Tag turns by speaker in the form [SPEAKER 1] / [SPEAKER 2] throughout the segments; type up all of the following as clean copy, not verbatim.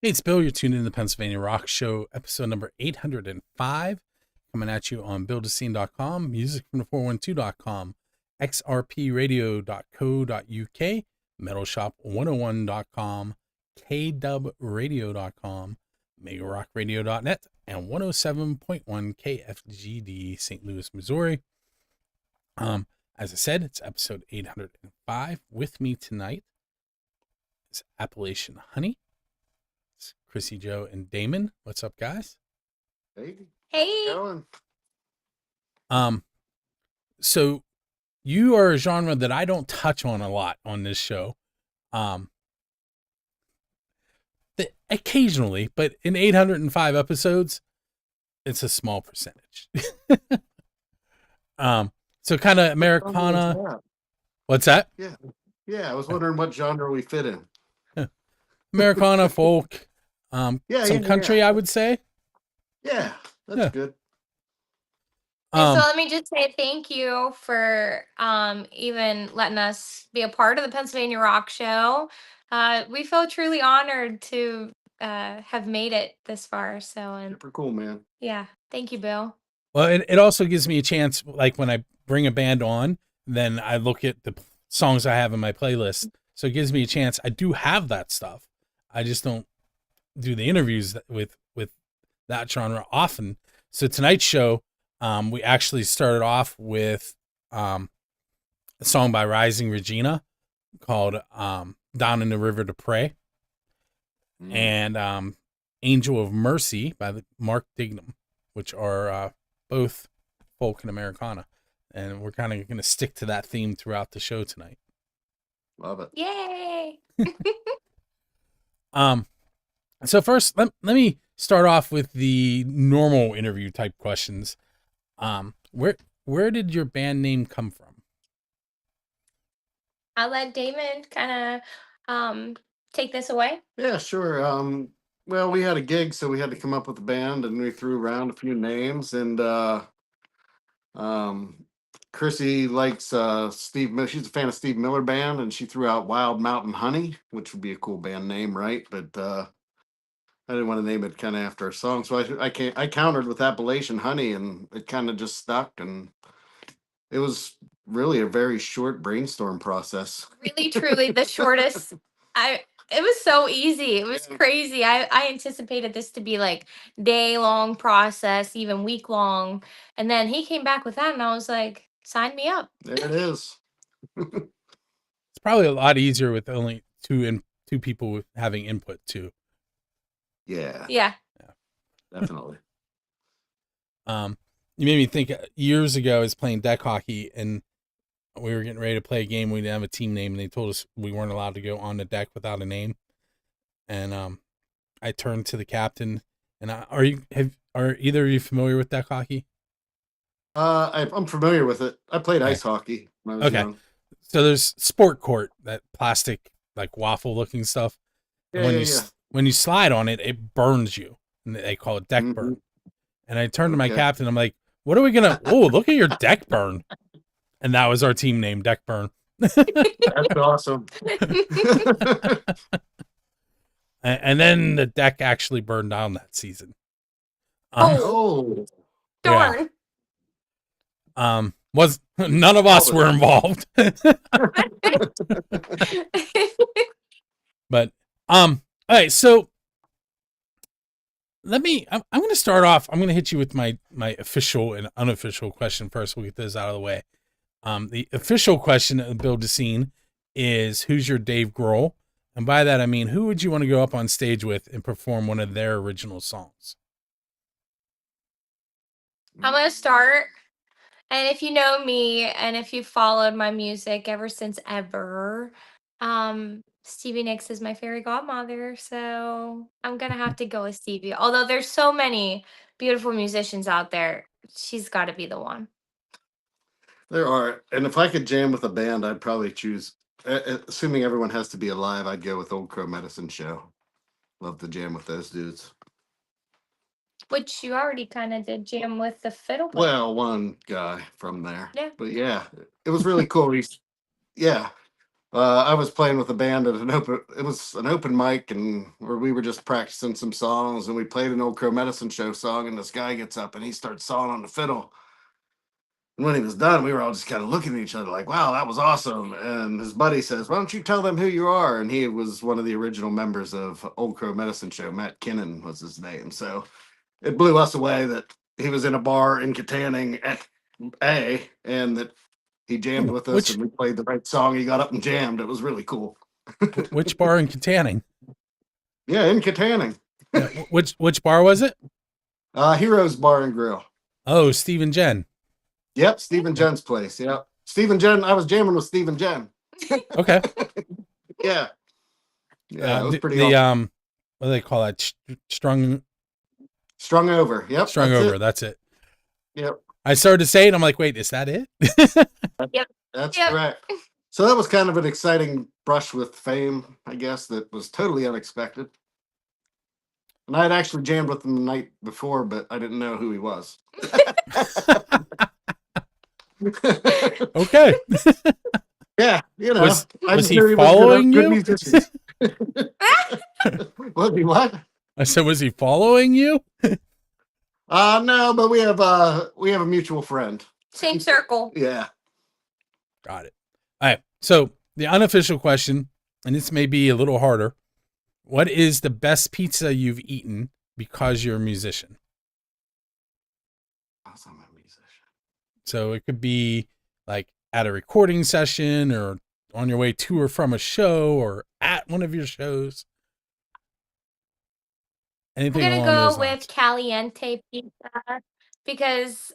[SPEAKER 1] Hey, it's Bill. You're tuned in to the Pennsylvania Rock Show, episode number 805, coming at you on buildascene.com, musicfrom412.com, xrpradio.co.uk, metalshop101.com, kdubradio.com, megarockradio.net, and 107.1 KFGD, St. Louis, Missouri. As I said, it's episode 805. With me tonight is Appalachian Honey. Krissy Jo and Damon. What's up, guys?
[SPEAKER 2] Hey.
[SPEAKER 3] Hey.
[SPEAKER 2] Going.
[SPEAKER 1] So you are a genre that I don't touch on a lot on this show. Occasionally, but in 805 episodes, it's a small percentage. So kind of Americana. What's that?
[SPEAKER 2] Yeah. I was wondering what genre we fit in.
[SPEAKER 1] Americana, folk, some country, I would say.
[SPEAKER 2] Yeah, that's good.
[SPEAKER 3] So let me just say thank you for even letting us be a part of the Pennsylvania Rock Show. We feel truly honored to have made it this far. So
[SPEAKER 2] super cool, man.
[SPEAKER 3] Yeah, thank you, Bill.
[SPEAKER 1] Well, it also gives me a chance, like when I bring a band on, then I look at the songs I have in my playlist. So it gives me a chance. I do have that stuff. I just don't do the interviews with that genre often. So tonight's show, we actually started off with a song by Rising Regina called Down in the River to Pray, and Angel of Mercy by Mark Dignam, which are both folk and Americana. And we're kind of going to stick to that theme throughout the show tonight.
[SPEAKER 2] Love it.
[SPEAKER 3] Yay!
[SPEAKER 1] So first, let me start off with the normal interview type questions. Where did your band name come from?
[SPEAKER 3] I'll let Damon kind of take this away.
[SPEAKER 2] Yeah, sure. Well, we had a gig, so we had to come up with a band, and we threw around a few names. And Krissy likes Steve. She's a fan of Steve Miller Band, and she threw out Wild Mountain Honey, which would be a cool band name, right? But I didn't want to name it kind of after a song, so I countered with Appalachian Honey, and it kind of just stuck. And it was really a very short brainstorm process.
[SPEAKER 3] Really, truly the shortest. It was so easy. It was crazy. I anticipated this to be like day-long process, even week-long. And then he came back with that, and I was like, sign me up.
[SPEAKER 2] There it is.
[SPEAKER 1] It's probably a lot easier with only two people having input too.
[SPEAKER 2] Yeah. Definitely.
[SPEAKER 1] You made me think years ago I was playing deck hockey and we were getting ready to play a game. We didn't have a team name and they told us we weren't allowed to go on the deck without a name. And I turned to the captain and are either of you familiar with deck hockey?
[SPEAKER 2] I'm familiar with it. I played ice hockey when I was young.
[SPEAKER 1] So there's sport court, that plastic like waffle looking stuff. When you slide on it, it burns you. And they call it deck burn. And I turned to my captain. I'm like, what are we going to... Oh, look at your deck burn. And that was our team name, Deck Burn.
[SPEAKER 2] That's awesome.
[SPEAKER 1] And then the deck actually burned down that season.
[SPEAKER 3] Darn.
[SPEAKER 1] Was none of us were involved. But all right, so I'm going to start off. I'm going to hit you with my official and unofficial question first. We'll get those out of the way. The official question of Build a Scene is, who's your Dave Grohl? And by that, I mean, who would you want to go up on stage with and perform one of their original songs?
[SPEAKER 3] I'm going to start. And if you know me and if you've followed my music ever since ever, Stevie Nicks is my fairy godmother. So I'm going to have to go with Stevie. Although there's so many beautiful musicians out there, she's got to be the one.
[SPEAKER 2] There are. And if I could jam with a band, I'd probably choose, assuming everyone has to be alive, I'd go with Old Crow Medicine Show. Love to jam with those dudes.
[SPEAKER 3] Which you already kind of did jam with the fiddle player.
[SPEAKER 2] Well, one guy from there.
[SPEAKER 3] Yeah.
[SPEAKER 2] But yeah, it was really cool. I was playing with a band at it was an open mic, and where we were just practicing some songs, and we played an Old Crow Medicine Show song, and this guy gets up and he starts sawing on the fiddle. And when he was done, we were all just kind of looking at each other like, wow, that was awesome. And his buddy says, why don't you tell them who you are? And he was one of the original members of Old Crow Medicine Show. Matt Kinnon was his name. So it blew us away that he was in a bar in Katanning, and that he jammed with us and we played the right song. He got up and jammed. It was really cool.
[SPEAKER 1] Which bar in Katanning?
[SPEAKER 2] Yeah, in Katanning.
[SPEAKER 1] Which bar was it?
[SPEAKER 2] Heroes Bar and Grill.
[SPEAKER 1] Oh, Steve and Jen.
[SPEAKER 2] Yep, Steve and Jen's place. Yep. Steve and Jen. I was jamming with Steve and Jen.
[SPEAKER 1] Okay.
[SPEAKER 2] Yeah. Yeah, it was pretty awesome.
[SPEAKER 1] What do they call that? Strung
[SPEAKER 2] over. Yep.
[SPEAKER 1] Strung over. That's it.
[SPEAKER 2] Yep.
[SPEAKER 1] I started to say it. I'm like, wait, is that it?
[SPEAKER 3] Yep.
[SPEAKER 2] That's correct. So that was kind of an exciting brush with fame, I guess, that was totally unexpected. And I had actually jammed with him the night before, but I didn't know who he was.
[SPEAKER 1] Okay.
[SPEAKER 2] Yeah, you know.
[SPEAKER 1] Was he following you?
[SPEAKER 2] Was he what?
[SPEAKER 1] I said, was he following you?
[SPEAKER 2] No, but we have a mutual friend.
[SPEAKER 3] Same circle.
[SPEAKER 2] Yeah.
[SPEAKER 1] Got it. All right. So the unofficial question, and this may be a little harder. What is the best pizza you've eaten because you're a musician?
[SPEAKER 2] I'm a musician.
[SPEAKER 1] So it could be like at a recording session or on your way to or from a show or at one of your shows. Anything
[SPEAKER 3] I'm
[SPEAKER 1] along
[SPEAKER 3] gonna
[SPEAKER 1] those
[SPEAKER 3] go
[SPEAKER 1] lines.
[SPEAKER 3] with caliente pizza because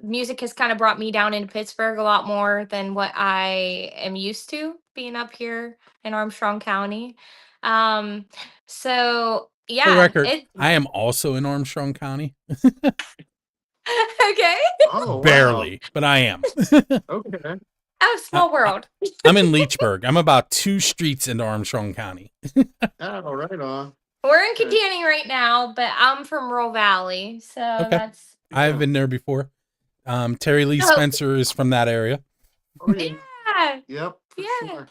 [SPEAKER 3] music has kind of brought me down into Pittsburgh a lot more than what I am used to being up here in Armstrong County. So yeah.
[SPEAKER 1] For the record, I am also in Armstrong County.
[SPEAKER 3] Okay.
[SPEAKER 2] Oh, wow.
[SPEAKER 1] Barely, but I am.
[SPEAKER 2] Okay.
[SPEAKER 3] Oh, small world.
[SPEAKER 1] I'm in Leechburg. I'm about 2 streets into Armstrong County.
[SPEAKER 2] Oh, right on.
[SPEAKER 3] We're in Katanning right now, but I'm from Rural Valley, so that's.
[SPEAKER 1] I've been there before. Terry Lee Spencer is from that area.
[SPEAKER 2] Oh, yeah. Yep.
[SPEAKER 3] Yeah.
[SPEAKER 2] Sure.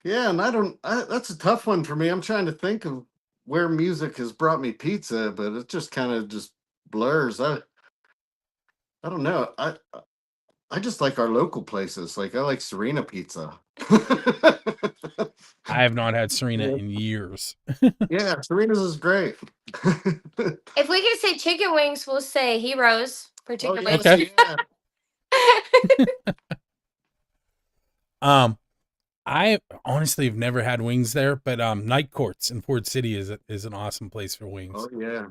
[SPEAKER 2] Yeah, and that's a tough one for me. I'm trying to think of where music has brought me pizza, but it just kind of just blurs. I don't know. I just like our local places. Like I like Serena Pizza.
[SPEAKER 1] I have not had Serena in years.
[SPEAKER 2] Yeah, Serena's is great.
[SPEAKER 3] If we can say chicken wings, we'll say Heroes for chicken wings.
[SPEAKER 1] Okay.
[SPEAKER 2] Yeah.
[SPEAKER 1] I honestly have never had wings there, but Night Courts in Ford City is an awesome place for wings.
[SPEAKER 2] Oh yeah.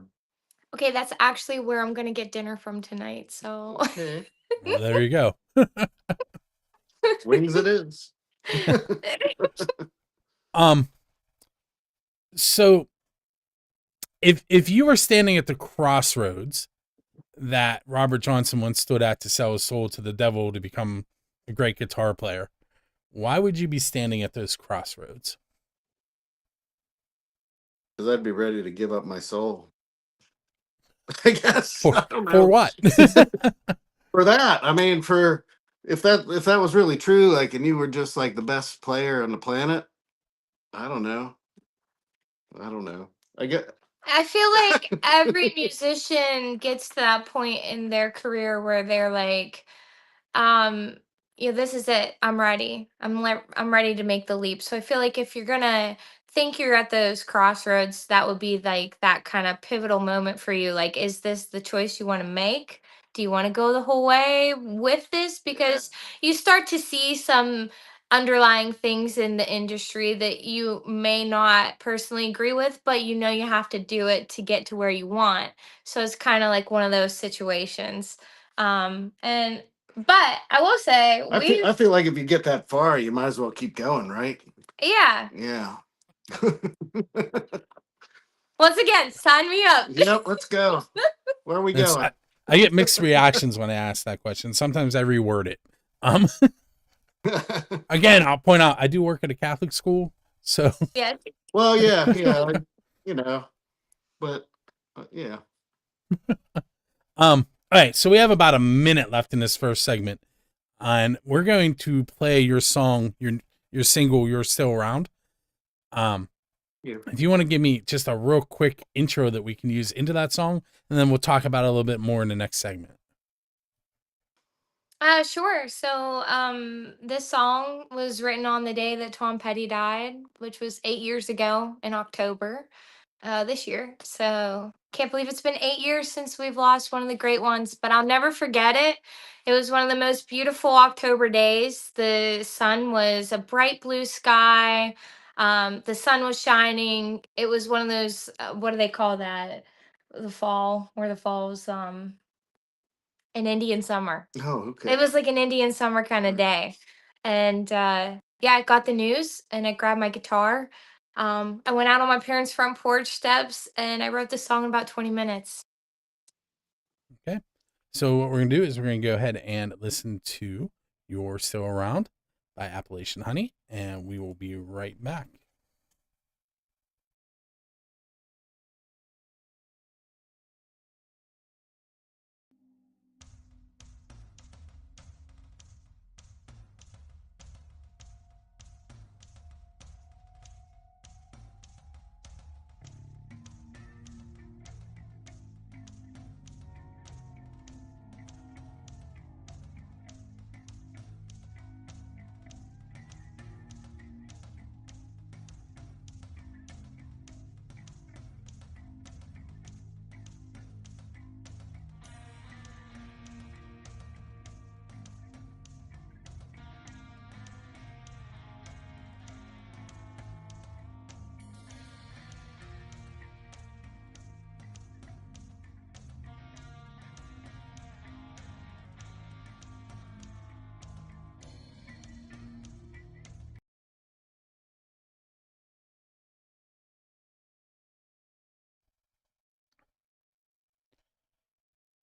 [SPEAKER 3] Okay, that's actually where I'm gonna get dinner from tonight. So
[SPEAKER 2] Okay.
[SPEAKER 1] Well, there you go.
[SPEAKER 2] Wings it is.
[SPEAKER 1] So if you were standing at the crossroads that Robert Johnson once stood at to sell his soul to the devil to become a great guitar player, why would you be standing at those crossroads?
[SPEAKER 2] Because I'd be ready to give up my soul. I guess.
[SPEAKER 1] For what?
[SPEAKER 2] For that. I mean, if that was really true, like, and you were just like the best player on the planet, I don't know.
[SPEAKER 3] I feel like every musician gets to that point in their career where they're like, this is it. I'm ready. I'm ready to make the leap. So I feel like if you're gonna think you're at those crossroads, that would be like that kind of pivotal moment for you. Like, is this the choice you want to make? Do you want to go the whole way with this? Because you start to see some underlying things in the industry that you may not personally agree with, but you have to do it to get to where you want. So it's kind of like one of those situations. But I will say,
[SPEAKER 2] I feel like if you get that far, you might as well keep going, right?
[SPEAKER 3] Yeah.
[SPEAKER 2] Yeah.
[SPEAKER 3] Once again, sign me up.
[SPEAKER 2] Yep, let's go. Where are we going?
[SPEAKER 1] I get mixed reactions when I ask that question. Sometimes I reword it. Again, I'll point out I do work at a Catholic school, so
[SPEAKER 3] yeah.
[SPEAKER 2] Well, yeah, but yeah.
[SPEAKER 1] All right, so we have about a minute left in this first segment. and we're going to play your song, your single, "You're Still Around."
[SPEAKER 2] Yeah.
[SPEAKER 1] If you want to give me just a real quick intro that we can use into that song, and then we'll talk about it a little bit more in the next segment.
[SPEAKER 3] Sure. So, this song was written on the day that Tom Petty died, which was 8 years ago in October, this year. So, can't believe it's been 8 years since we've lost one of the great ones, but I'll never forget it. It was one of the most beautiful October days. The sun was a bright blue sky. The sun was shining. It was one of those, what do they call that? The fall, where the fall's, an Indian summer.
[SPEAKER 2] Oh, okay.
[SPEAKER 3] It was like an Indian summer kind of day. And yeah, I got the news and I grabbed my guitar. I went out on my parents' front porch steps and I wrote this song in about 20 minutes.
[SPEAKER 1] Okay. So what we're going to do is we're going to go ahead and listen to "You're Still Around" by Appalachian Honey, and we will be right back.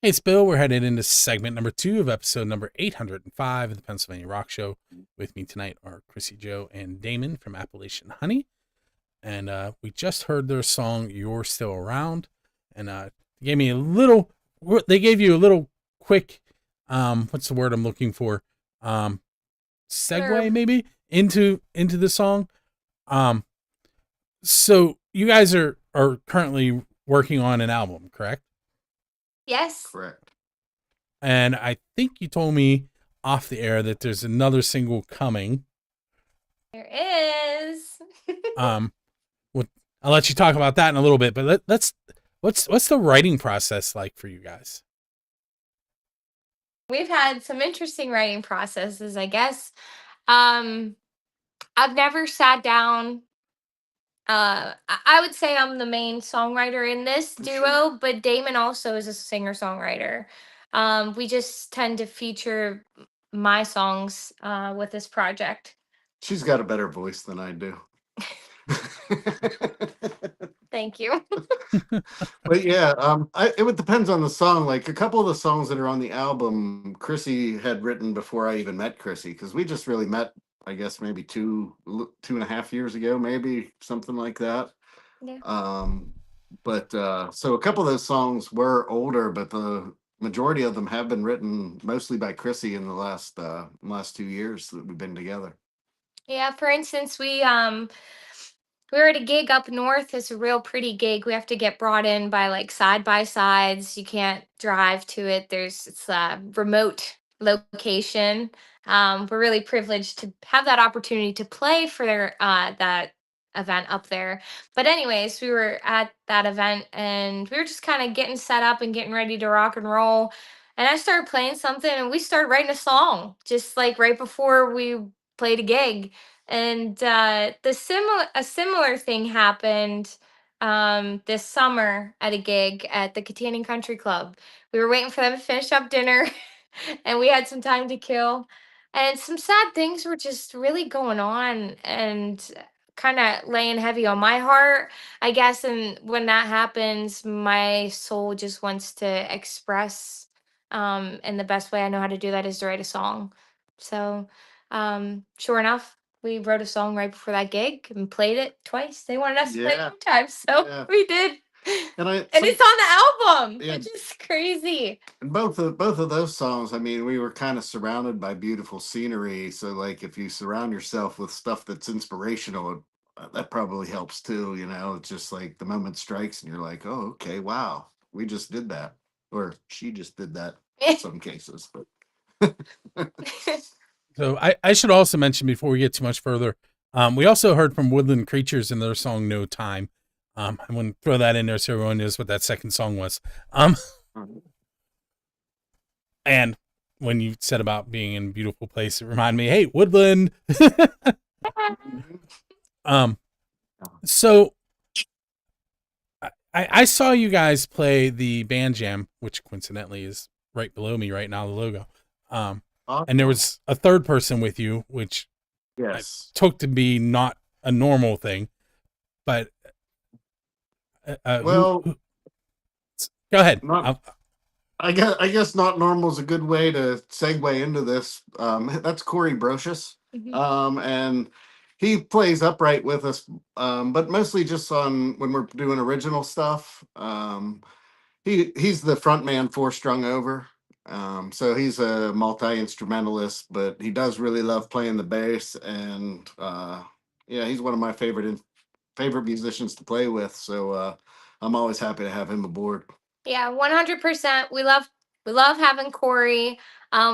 [SPEAKER 1] Hey, it's Bill. We're headed into segment number 2 of episode number 805 of the Pennsylvania Rock Show. With me tonight are Krissy Jo and Damon from Appalachian Honey. And we just heard their song, "You're Still Around." And they gave you a little quick, what's the word I'm looking for? Segue
[SPEAKER 3] Sure.
[SPEAKER 1] maybe into the song. So you guys are currently working on an album, correct?
[SPEAKER 3] Yes,
[SPEAKER 2] Correct.
[SPEAKER 1] And I think you told me off the air that there's another single coming.
[SPEAKER 3] there is.
[SPEAKER 1] What I'll let you talk about that in a little bit, but what's the writing process like for you guys?
[SPEAKER 3] We've had some interesting writing processes, I guess. Um, I've never sat down. I would say I'm the main songwriter in this
[SPEAKER 2] Sure.
[SPEAKER 3] duo, but Damon also is a singer songwriter. We just tend to feature my songs with this project.
[SPEAKER 2] She's got a better voice than I do.
[SPEAKER 3] Thank you.
[SPEAKER 2] But yeah, it depends on the song. Like a couple of the songs that are on the album, Krissy had written before I even met Krissy, because we just really met, I guess maybe 2.5 years ago, maybe something like that.
[SPEAKER 3] Yeah.
[SPEAKER 2] But so a couple of those songs were older, but the majority of them have been written mostly by Krissy in the last 2 years that we've been together.
[SPEAKER 3] Yeah, for instance, we were at a gig up north. It's a real pretty gig. We have to get brought in by like side by sides. You can't drive to it. It's a remote location. We're really privileged to have that opportunity to play for that event up there. But anyways, we were at that event and we were just kind of getting set up and getting ready to rock and roll. And I started playing something and we started writing a song just like right before we played a gig. And a similar thing happened this summer at a gig at the Katanning Country Club. We were waiting for them to finish up dinner, and we had some time to kill. And some sad things were just really going on, and kind of laying heavy on my heart, I guess. And when that happens, my soul just wants to express. And the best way I know how to do that is to write a song. So, sure enough, we wrote a song right before that gig and played it twice. They wanted us to play it
[SPEAKER 2] Yeah,
[SPEAKER 3] 2 times, so
[SPEAKER 2] yeah.
[SPEAKER 3] we did.
[SPEAKER 2] And
[SPEAKER 3] it's on the album,
[SPEAKER 2] Yeah.
[SPEAKER 3] which is crazy.
[SPEAKER 2] And both of those songs, I mean, we were kind of surrounded by beautiful scenery. So, like, if you surround yourself with stuff that's inspirational, that probably helps too. You know, it's just like the moment strikes, and you're like, "Oh, okay, wow, we just did that," or "She just did that." In some cases, but
[SPEAKER 1] So I should also mention before we get too much further, we also heard from Woodland Creatures in their song "No Time." I want to throw that in there so everyone knows what that second song was. And when you said about being in a beautiful place, it reminded me, hey, Woodland. So I saw you guys play the band jam, which coincidentally is right below me right now, the logo. And there was a third person with you, which I took to be not a normal thing, but
[SPEAKER 2] well,
[SPEAKER 1] go ahead.
[SPEAKER 2] I guess not normal is a good way to segue into this. That's Corey Brocious. And he plays upright with us, but mostly just on when we're doing original stuff. He's the front man for Strung Over. So he's a multi-instrumentalist, but he does really love playing the bass, and yeah, he's one of my favorite musicians to play with. So I'm always happy to have him aboard.
[SPEAKER 3] Yeah, 100%. We love having Corey.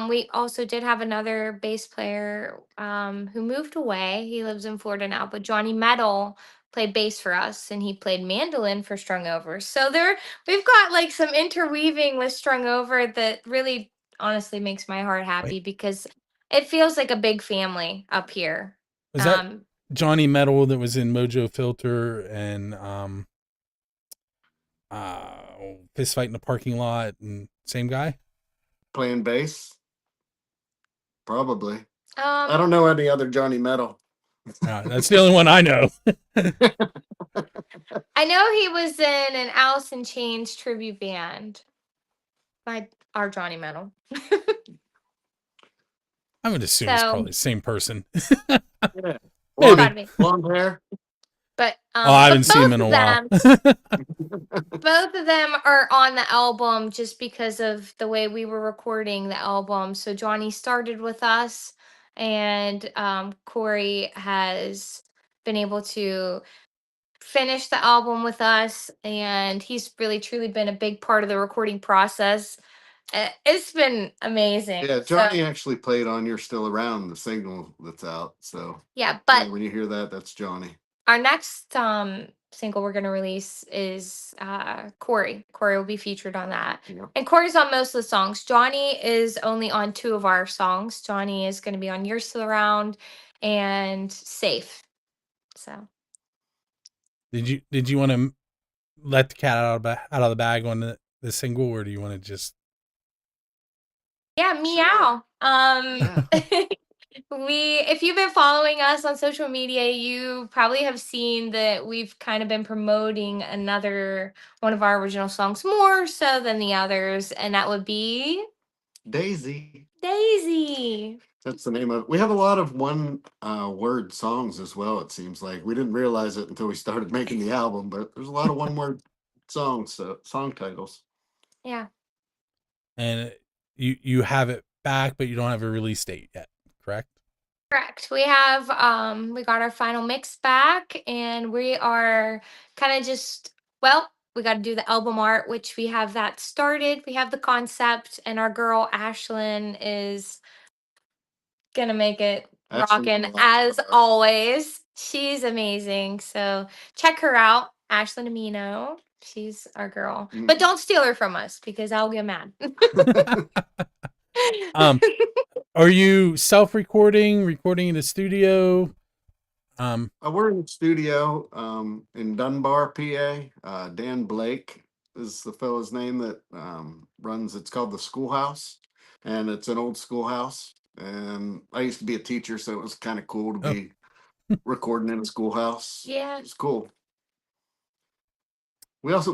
[SPEAKER 3] We also did have another bass player who moved away. He lives in Florida now, but Johnny Metal played bass for us, and he played mandolin for Strung Over. So we've got like some interweaving with Strung Over that really honestly makes my heart happy because it feels like a big family up here.
[SPEAKER 1] Was that Johnny Metal that was in Mojo Filter and fist fight in the parking lot, and same guy
[SPEAKER 2] playing bass? Probably. I don't know any other Johnny Metal.
[SPEAKER 1] That's the only one I know.
[SPEAKER 3] I know he was in an Alice in Chains tribute band by our Johnny Metal.
[SPEAKER 1] I would assume it's probably the same person.
[SPEAKER 2] Yeah.
[SPEAKER 1] Maybe.
[SPEAKER 2] Long hair.
[SPEAKER 3] But
[SPEAKER 1] I haven't seen him in a while.
[SPEAKER 3] Both of them are on the album just because of the way we were recording the album. So Johnny started with us, and Corey has been able to finish the album with us, and he's really truly been a big part of the recording process. It's been amazing.
[SPEAKER 2] Yeah, Johnny actually played on "You're Still Around," the single that's out. So
[SPEAKER 3] yeah, but
[SPEAKER 2] when you hear that, that's Johnny.
[SPEAKER 3] Our next single we're going to release is Corey. Corey will be featured on that. Yeah. And Corey's on most of the songs. Johnny is only on 2 of our songs. Johnny is going to be on "You're Still Around" and "Safe." So
[SPEAKER 1] did you want to let the cat out of the bag on the single, or do you want to just
[SPEAKER 3] meow? If you've been following us on social media, you probably have seen that we've kind of been promoting another one of our original songs more so than the others, and that would be
[SPEAKER 2] Daisy.
[SPEAKER 3] Daisy.
[SPEAKER 2] That's the name of it. We have a lot of one word songs as well, it seems like. We didn't realize it until we started making the album, but there's a lot of one word songs, song titles.
[SPEAKER 3] Yeah.
[SPEAKER 1] And you have it back, but you don't have a release date yet, correct?
[SPEAKER 3] Correct. We have we got our final mix back, and we are kind of just we got to do the album art, which we have that started. We have the concept, and our girl Ashlyn is gonna make it rockin' as always. She's amazing. So check her out, Ashlyn Amino. She's our girl. But don't steal her from us because I'll get mad.
[SPEAKER 1] Are you self-recording, recording in the studio?
[SPEAKER 2] We're in the studio in Dunbar, PA. Dan Blake is the fellow's name that runs. It's called the Schoolhouse, and it's an old schoolhouse. And I used to be a teacher, so it was kind of cool to be recording in a schoolhouse.
[SPEAKER 3] Yeah,
[SPEAKER 2] it's cool. We have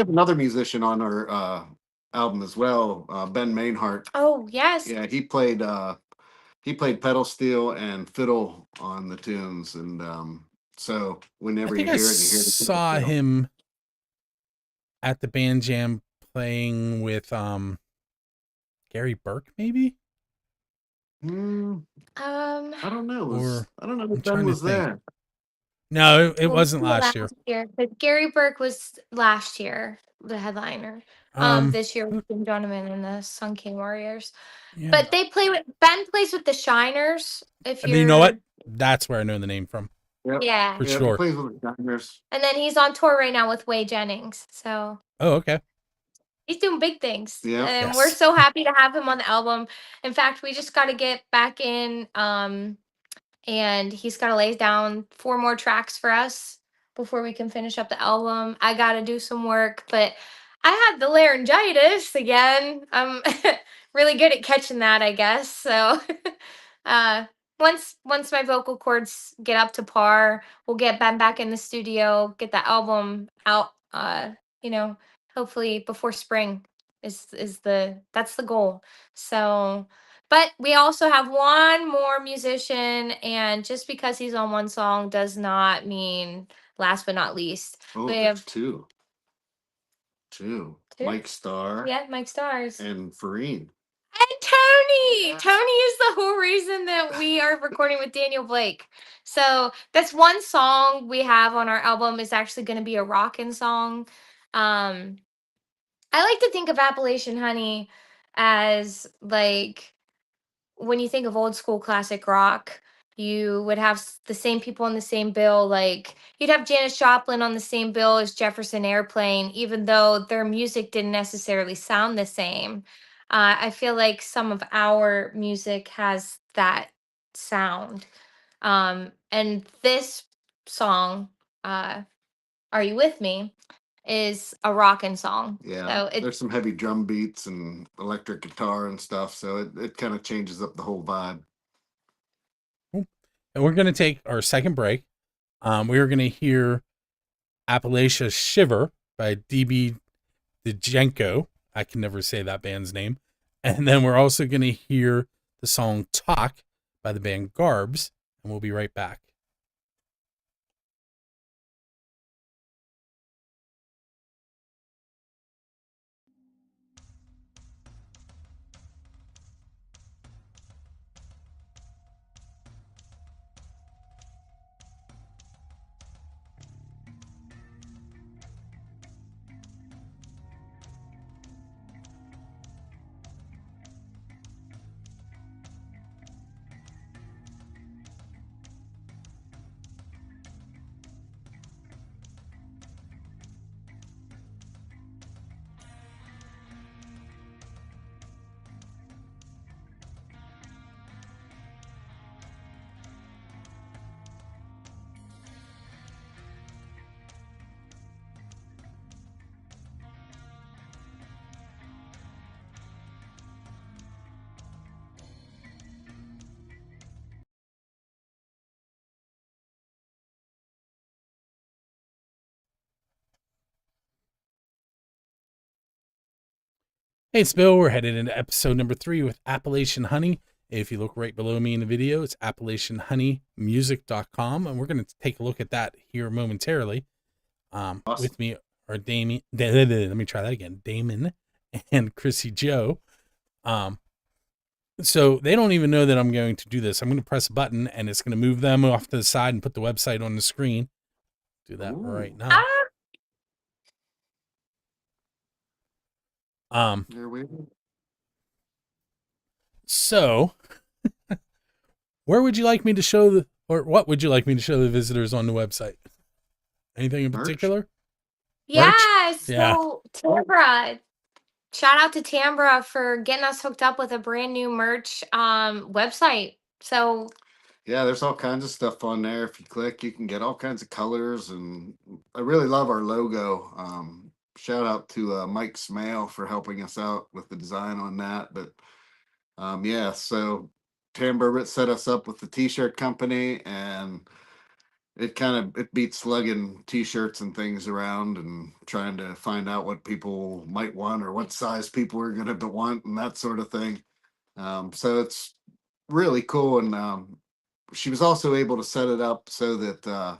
[SPEAKER 2] another musician on our album as well, Ben Mainhart.
[SPEAKER 3] Oh yes.
[SPEAKER 2] Yeah, he played pedal steel and fiddle on the tunes, and so whenever you hear it,
[SPEAKER 1] saw him at the band jam playing with Gary Burke, maybe?
[SPEAKER 2] I don't know.
[SPEAKER 1] Or
[SPEAKER 2] I don't know
[SPEAKER 1] I'm
[SPEAKER 2] if Ben
[SPEAKER 1] trying to
[SPEAKER 2] was
[SPEAKER 1] think.
[SPEAKER 2] there.
[SPEAKER 1] No, it
[SPEAKER 3] Well,
[SPEAKER 1] wasn't last year.
[SPEAKER 3] but Gary Burke was last year, the headliner.
[SPEAKER 1] Um,
[SPEAKER 3] This year was Jim Donovan and the Sun King Warriors.
[SPEAKER 1] yeah.
[SPEAKER 3] But they play with Ben plays with the Shiners. If
[SPEAKER 1] And you know what?
[SPEAKER 3] you're,
[SPEAKER 1] That's where I know the name from
[SPEAKER 2] Yep.
[SPEAKER 3] yeah,
[SPEAKER 1] for
[SPEAKER 2] Yeah, he
[SPEAKER 1] sure.
[SPEAKER 2] plays with the Diners.
[SPEAKER 3] and then he's on tour right now with Way Jennings. So
[SPEAKER 1] Oh, okay.
[SPEAKER 3] he's doing big things.
[SPEAKER 2] Yeah.
[SPEAKER 3] And we're
[SPEAKER 1] Yes.
[SPEAKER 3] so happy to have him on the album. In fact, we just got to get back in and he's got to lay down 4 more tracks for us before we can finish up the album. I got to do some work, but I had the laryngitis again. I'm really good at catching that, I guess. So uh once my vocal cords get up to par, we'll get Ben back in the studio, get the album out you know, hopefully before spring is that's the goal. So but we also have one more musician, and just because he's on one song does not mean last but not least.
[SPEAKER 2] Oh,
[SPEAKER 3] We
[SPEAKER 2] there's
[SPEAKER 3] have
[SPEAKER 2] two. Two.
[SPEAKER 3] two.
[SPEAKER 2] Mike Starr
[SPEAKER 3] Yeah, Mike Stars.
[SPEAKER 2] and Farine.
[SPEAKER 3] And Tony.
[SPEAKER 2] Yeah.
[SPEAKER 3] Tony is the whole reason that we are recording with Daniel Blake. So that's one song we have on our album is actually going to be a rockin' song. I like to think of Appalachian Honey as like when you think of old school classic rock, you would have the same people on the same bill. Like you'd have Janis Joplin on the same bill as Jefferson Airplane, even though their music didn't necessarily sound the same. I feel like some of our music has that sound. And this song, Are You With Me, is a rockin' song.
[SPEAKER 2] Yeah.
[SPEAKER 3] So it's
[SPEAKER 2] There's some heavy drum beats and electric guitar and stuff. So it kind of changes up the whole vibe.
[SPEAKER 1] Cool. And we're going to take our second break. We're going to hear Appalachia Shiver by DB Dijenko. I can never say that band's name. And then we're also going to hear the song Talk by the band Garbs. And we'll be right back. Hey, it's Bill. We're headed into episode number 3 with Appalachian Honey. If you look right below me in the video, it's AppalachianHoneyMusic.com, and we're going to take a look at that here momentarily.
[SPEAKER 2] Awesome.
[SPEAKER 1] With me are Damon. Let me try that again. Damon and Krissy Jo. So they don't even know that I'm going to do this. I'm going to press a button, and it's going to move them off to the side and put the website on the screen. Do that right now.
[SPEAKER 2] There we go.
[SPEAKER 1] So, where would you like me to show or what would you like me to show the visitors on the website? Anything in particular?
[SPEAKER 3] yeah. So
[SPEAKER 1] Yeah.
[SPEAKER 3] Tambra, shout out to Tambra for getting us hooked up with a brand new merch website. So
[SPEAKER 2] Yeah, there's all kinds of stuff on there. If you click, you can get all kinds of colors, and I really love our logo. Shout out to Mike Smale for helping us out with the design on that. But yeah, so Tambra set us up with the t-shirt company, and it beats lugging t-shirts and things around and trying to find out what people might want or what size people are going to want and that sort of thing. So it's really cool, and she was also able to set it up so that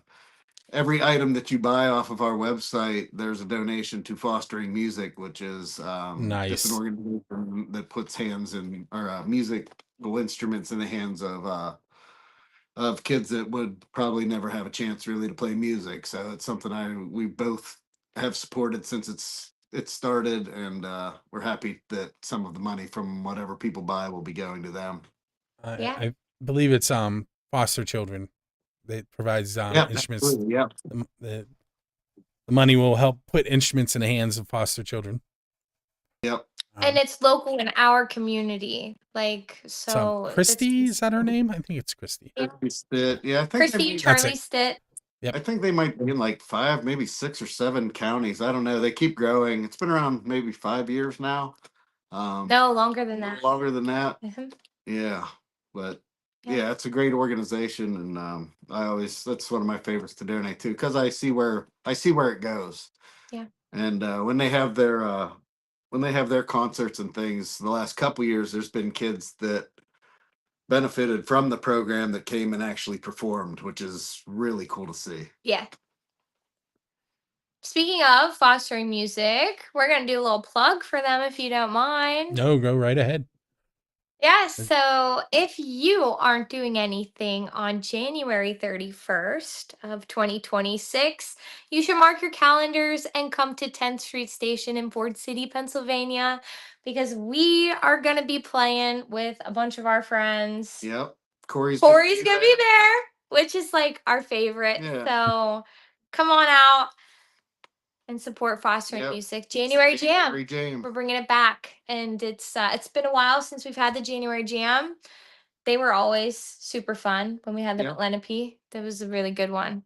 [SPEAKER 2] every item that you buy off of our website, there's a donation to Fostering Music, which is just an
[SPEAKER 1] Nice.
[SPEAKER 2] organization that puts musical instruments in the hands of kids that would probably never have a chance really to play music. So it's something we both have supported since it started, and we're happy that some of the money from whatever people buy will be going to them.
[SPEAKER 3] Yeah.
[SPEAKER 1] I believe it's foster children that provides
[SPEAKER 2] Yeah,
[SPEAKER 1] instruments.
[SPEAKER 2] absolutely, yeah.
[SPEAKER 1] The money will help put instruments in the hands of foster children.
[SPEAKER 2] Yep.
[SPEAKER 3] And it's local in our community. Like, so
[SPEAKER 1] Christy, is that her name? I think it's Christy.
[SPEAKER 3] Yeah.
[SPEAKER 2] Yeah, I think
[SPEAKER 3] Christy and
[SPEAKER 1] That's
[SPEAKER 3] Charlie
[SPEAKER 1] it.
[SPEAKER 3] Stitt.
[SPEAKER 1] Yep.
[SPEAKER 2] I think they might be in like 5, maybe 6 or 7 counties. I don't know. They keep growing. It's been around maybe 5 years now.
[SPEAKER 3] No, longer than that.
[SPEAKER 2] Longer than that.
[SPEAKER 3] Mhm.
[SPEAKER 2] Yeah, but
[SPEAKER 3] Yeah.
[SPEAKER 2] yeah, it's a great organization, and that's one of my favorites to donate to because I see where it goes.
[SPEAKER 3] Yeah.
[SPEAKER 2] And when they have their concerts and things, the last couple years, there's been kids that benefited from the program that came and actually performed, which is really cool to see.
[SPEAKER 3] Yeah. Speaking of Fostering Music, we're going to do a little plug for them if you don't mind.
[SPEAKER 1] No, go right ahead.
[SPEAKER 3] Yeah, so if you aren't doing anything on January 31st of 2026, you should mark your calendars and come to 10th Street Station in Ford City, Pennsylvania, because we are going to be playing with a bunch of our friends.
[SPEAKER 2] Yep. Corey's
[SPEAKER 3] going to be there, which is like our favorite.
[SPEAKER 2] Yeah.
[SPEAKER 3] So come on out and support Fostering
[SPEAKER 2] Yep.
[SPEAKER 3] Music. January Jam.
[SPEAKER 2] January Jam.
[SPEAKER 3] We're bringing it back, and it's been a while since we've had the January Jam. They were always super fun when we had them
[SPEAKER 2] Yep.
[SPEAKER 3] at Lenape. That was a really good one.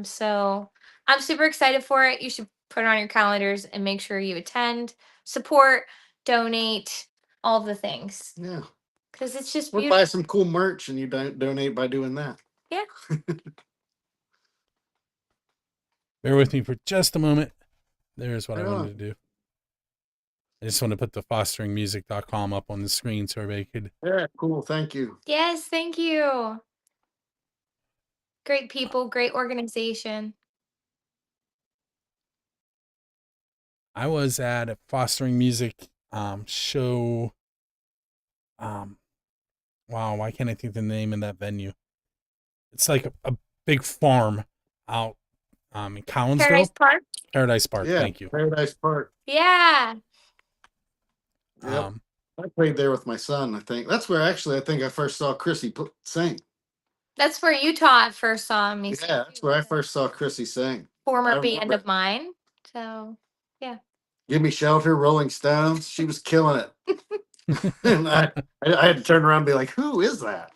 [SPEAKER 3] So I'm super excited for it. You should put it on your calendars and make sure you attend, support, donate, all the things,
[SPEAKER 2] Yeah.
[SPEAKER 3] because it's just
[SPEAKER 2] We'll
[SPEAKER 3] beautiful.
[SPEAKER 2] buy some cool merch and you donate by doing that.
[SPEAKER 3] Yeah.
[SPEAKER 1] Bear with me for just a moment. There's what I
[SPEAKER 2] Right
[SPEAKER 1] wanted
[SPEAKER 2] on.
[SPEAKER 1] to do. I just want to put the fosteringmusic.com up on the screen so everybody could.
[SPEAKER 2] Yeah, cool. Thank you.
[SPEAKER 3] Yes, thank you. Great people, great organization.
[SPEAKER 1] I was at a Fostering Music show. Wow, why can't I think the name of that venue? It's like a big farm out in Collinsville.
[SPEAKER 3] Paradise Park.
[SPEAKER 1] Paradise Park.
[SPEAKER 2] Yeah,
[SPEAKER 1] Thank you.
[SPEAKER 2] Paradise Park.
[SPEAKER 3] Yeah.
[SPEAKER 2] Yep. I played there with my son, I think. That's where actually I think I first saw Krissy sing.
[SPEAKER 3] That's where you first saw me.
[SPEAKER 2] Yeah, that's where I first saw Krissy sing.
[SPEAKER 3] Former band of mine. So, yeah.
[SPEAKER 2] Give Me Shelter, Rolling Stones. She was killing it. And I had to turn around and be like, who is that?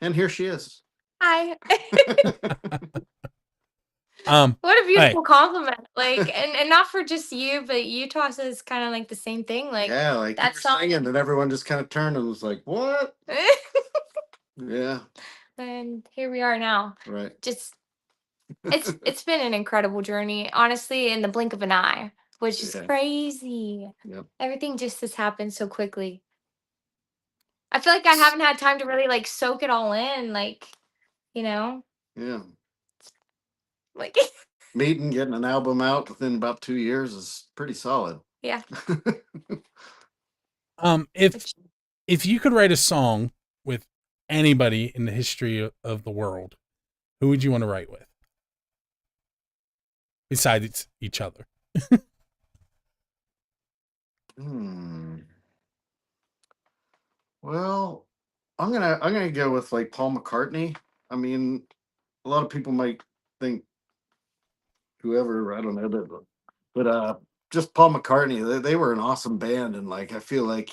[SPEAKER 2] And here she is.
[SPEAKER 3] Hi.
[SPEAKER 1] What
[SPEAKER 3] a beautiful compliment. Like, and not for just you, but Utah says kind of like the same thing. Like,
[SPEAKER 2] yeah, like
[SPEAKER 3] that
[SPEAKER 2] you were singing and everyone just kind of turned and was like, what? Yeah.
[SPEAKER 3] And here we are now.
[SPEAKER 2] Right.
[SPEAKER 3] Just it's been an incredible journey, honestly, in the blink of an eye, which is crazy.
[SPEAKER 2] Yep.
[SPEAKER 3] Everything just has happened so quickly. I feel like I haven't had time to really like soak it all in, like, you know?
[SPEAKER 2] Yeah.
[SPEAKER 3] Like
[SPEAKER 2] Meeting, getting an album out within about 2 years is pretty solid.
[SPEAKER 3] Yeah.
[SPEAKER 1] If you could write a song with anybody in the history of the world, who would you want to write with? Besides each other.
[SPEAKER 2] Well, I'm gonna go with like Paul McCartney. I mean, a lot of people might think whoever, I don't know, but just Paul McCartney. They were an awesome band, and like I feel like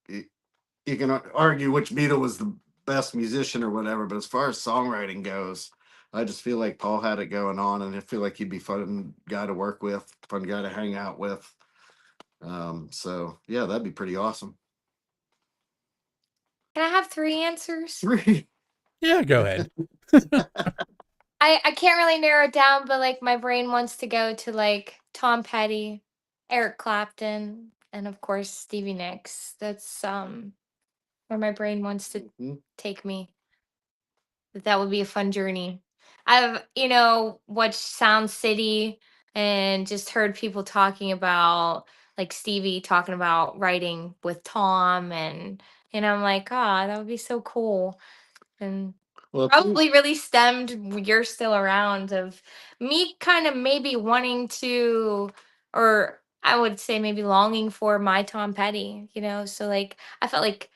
[SPEAKER 2] you can argue which Beatle was the best musician or whatever, but as far as songwriting goes, I just feel like Paul had it going on, and I feel like he'd be fun guy to work with, fun guy to hang out with. So yeah, that'd be pretty awesome.
[SPEAKER 3] Can I have 3 answers?
[SPEAKER 2] 3.
[SPEAKER 1] Yeah, go ahead.
[SPEAKER 3] I can't really narrow it down, but like my brain wants to go to like Tom Petty, Eric Clapton, and of course Stevie Nicks. That's where my brain wants to take me. That would be a fun journey. I've, watched Sound City and just heard people talking about, like Stevie talking about writing with Tom, and I'm like, ah, that would be so cool. And
[SPEAKER 2] Well,
[SPEAKER 3] probably really stemmed You're Still Around of me kind of maybe wanting to, or I would say maybe longing for my Tom Petty, so like I felt like,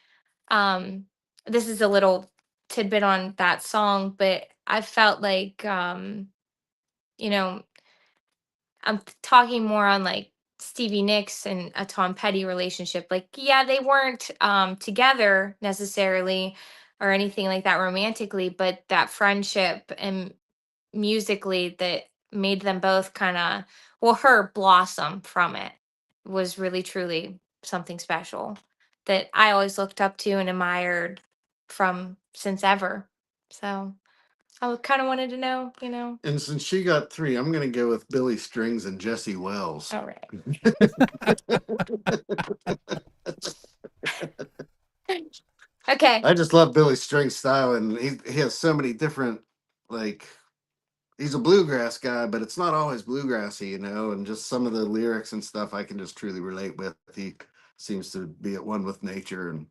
[SPEAKER 3] um this is a little tidbit on that song, but I felt like, you know I'm talking more on like Stevie Nicks and a Tom Petty relationship. Like, yeah, they weren't together necessarily or anything like that romantically, but that friendship and musically that made them both kind of, well, her blossom from it was really truly something special that I always looked up to and admired from since ever. So I kind of wanted to know.
[SPEAKER 2] and since she got three, I'm gonna go with Billy Strings and Jesse Wells.
[SPEAKER 3] All right. Okay.
[SPEAKER 2] I just love Billy Strings' style, and he has so many different, like, he's a bluegrass guy, but it's not always bluegrassy, and just some of the lyrics and stuff I can just truly relate with. He seems to be at one with nature and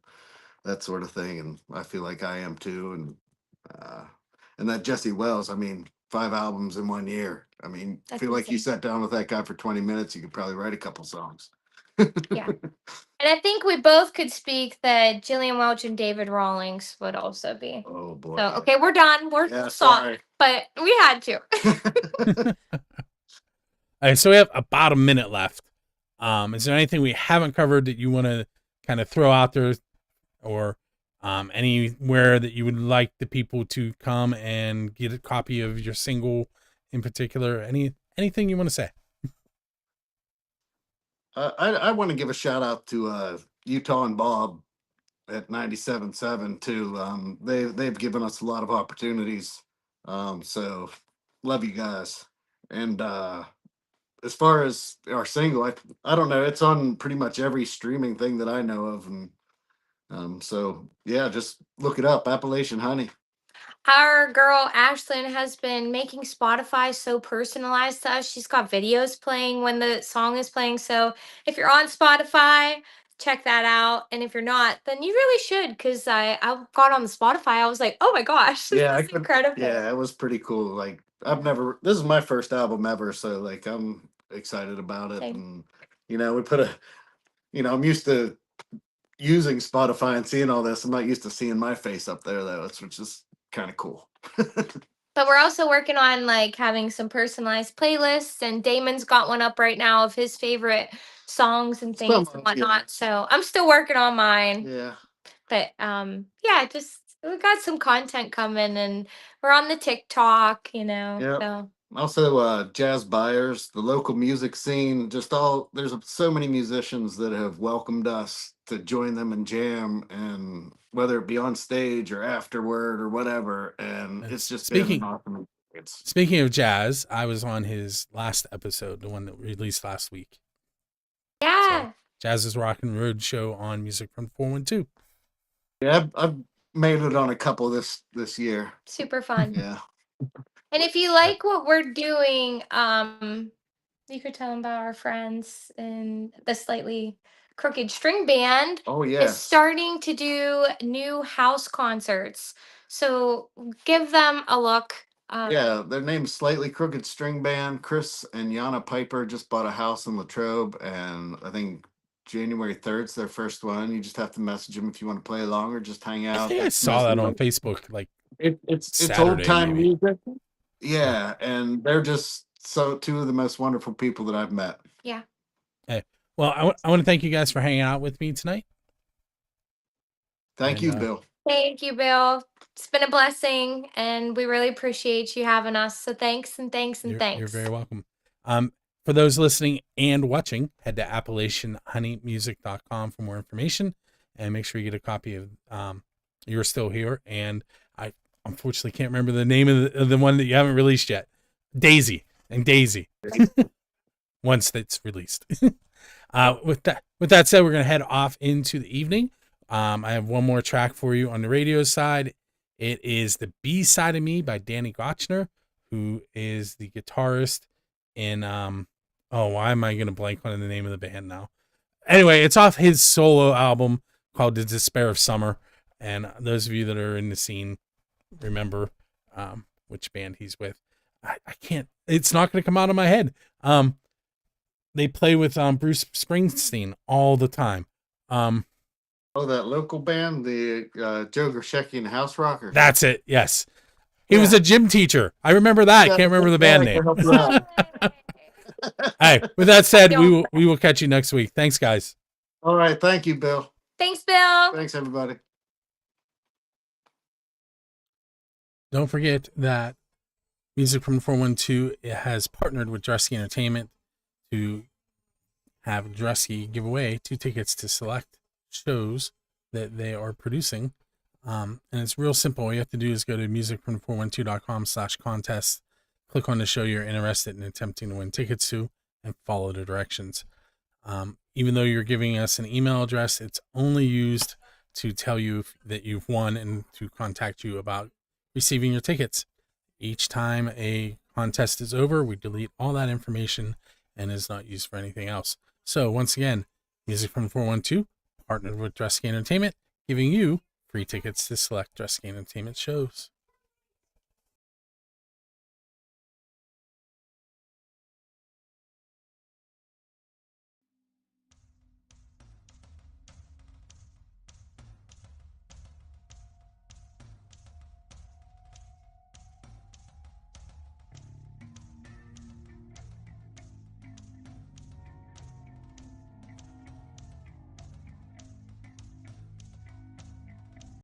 [SPEAKER 2] that sort of thing, and I feel like I am too. And that Jesse Wells, I mean, 5 albums in 1 year. I mean, I
[SPEAKER 3] That's
[SPEAKER 2] feel like you
[SPEAKER 3] insane.
[SPEAKER 2] sat down with that guy for 20 minutes, you could probably write a couple songs.
[SPEAKER 3] Yeah. And I think we both could speak that Gillian Welch and David Rawlings would also be.
[SPEAKER 2] Oh boy.
[SPEAKER 3] So, okay, we're done. We're
[SPEAKER 2] Yeah,
[SPEAKER 3] sorry,
[SPEAKER 2] sorry.
[SPEAKER 3] but we had to.
[SPEAKER 1] All right, so we have about a minute left. Is there anything we haven't covered that you want to kind of throw out there, or anywhere that you would like the people to come and get a copy of your single in particular? Anything you want to say?
[SPEAKER 2] I want to give a shout out to Utah and Bob at 97.7 too. They've given us a lot of opportunities. So love you guys. And as far as our single, I don't know, it's on pretty much every streaming thing that I know of, and so yeah, just look it up, Appalachian Honey.
[SPEAKER 3] Our girl Ashlyn has been making Spotify so personalized to us. She's got videos playing when the song is playing. So if you're on Spotify, check that out. And if you're not, then you really should, because I got on the Spotify. I was like, oh my gosh, this
[SPEAKER 2] Yeah,
[SPEAKER 3] is incredible.
[SPEAKER 2] yeah, it was pretty cool. Like, this is my first album ever, so like I'm excited about it.
[SPEAKER 3] Same.
[SPEAKER 2] And we put I'm used to using Spotify and seeing all this. I'm not used to seeing my face up there though, which is kind of cool.
[SPEAKER 3] But we're also working on like having some personalized playlists, and Damon's got one up right now of his favorite songs and things and whatnot. So I'm still working on mine.
[SPEAKER 2] Yeah.
[SPEAKER 3] But yeah, just we got some content coming, and we're on the TikTok,
[SPEAKER 2] Yeah.
[SPEAKER 3] So
[SPEAKER 2] Also, jazz buyers, the local music scene, there's so many musicians that have welcomed us to join them and jam, and whether it be on stage or afterward or whatever. And it's just been an awesome experience.
[SPEAKER 1] Speaking of jazz, I was on his last episode, the one that released last week.
[SPEAKER 3] yeah.
[SPEAKER 1] So, Jazz's Rock and Road Show on Music from 412.
[SPEAKER 2] Yeah, I've made it on a couple this year.
[SPEAKER 3] Super fun.
[SPEAKER 2] Yeah.
[SPEAKER 3] And if you like what we're doing, you could tell them about our friends in the Slightly Crooked String Band.
[SPEAKER 2] Oh
[SPEAKER 3] Is
[SPEAKER 2] yes.
[SPEAKER 3] starting to do new house concerts. So give them a look.
[SPEAKER 2] Yeah, their name's Slightly Crooked String Band. Chris and Yana Piper just bought a house in Latrobe, and I think January 3rd's their first one. You just have to message them if you want to play along or just hang out.
[SPEAKER 1] I think I saw that on Facebook. Like,
[SPEAKER 2] it's
[SPEAKER 1] Saturday,
[SPEAKER 2] old time
[SPEAKER 1] maybe.
[SPEAKER 2] music. Yeah, and they're just two of the most wonderful people that I've met.
[SPEAKER 3] Yeah.
[SPEAKER 1] Hey, well, I want to thank you guys for hanging out with me tonight.
[SPEAKER 2] Thank you, Bill.
[SPEAKER 3] Thank you, Bill. It's been a blessing, and we really appreciate you having us. So thanks and thanks and thanks.
[SPEAKER 1] You're very welcome. For those listening and watching, head to AppalachianHoneyMusic.com for more information, and make sure you get a copy of You're Still Here. And I unfortunately can't remember the name of the one that you haven't released yet. Daisy. Once that's released. With that said, we're going to head off into the evening. I have one more track for you on the radio side. It is The B Side of Me by Danny Gotchner who is the guitarist in why am I gonna blank on the name of the band now? Anyway, it's off his solo album called The Despair of Summer. And those of you that are in the scene remember which band he's with. I can't, it's not going to come out of my head. They play with Bruce Springsteen all the time.
[SPEAKER 2] Oh, that local band, the Joe Grishecki and the House Rockers.
[SPEAKER 1] That's it. Yes. He was a gym teacher. I remember that. Can't remember the band name. Hey, with that said, we will catch you next week. Thanks, guys.
[SPEAKER 2] All right. Thank you, Bill.
[SPEAKER 3] Thanks, Bill.
[SPEAKER 2] Thanks, everybody.
[SPEAKER 1] Don't forget that Music from 412 has partnered with Dresky Entertainment to have Dresky give away 2 tickets to select shows that they are producing. And it's real simple. All you have to do is go to musicfrom412.com/contest, click on the show you're interested in attempting to win tickets to, and follow the directions. Even though you're giving us an email address, it's only used to tell you that you've won and to contact you about receiving your tickets. Each time a contest is over, we delete all that information and is not used for anything else. So once again, Music from 412 partnered with Dresky Entertainment, giving you free tickets to select Dresky Entertainment shows.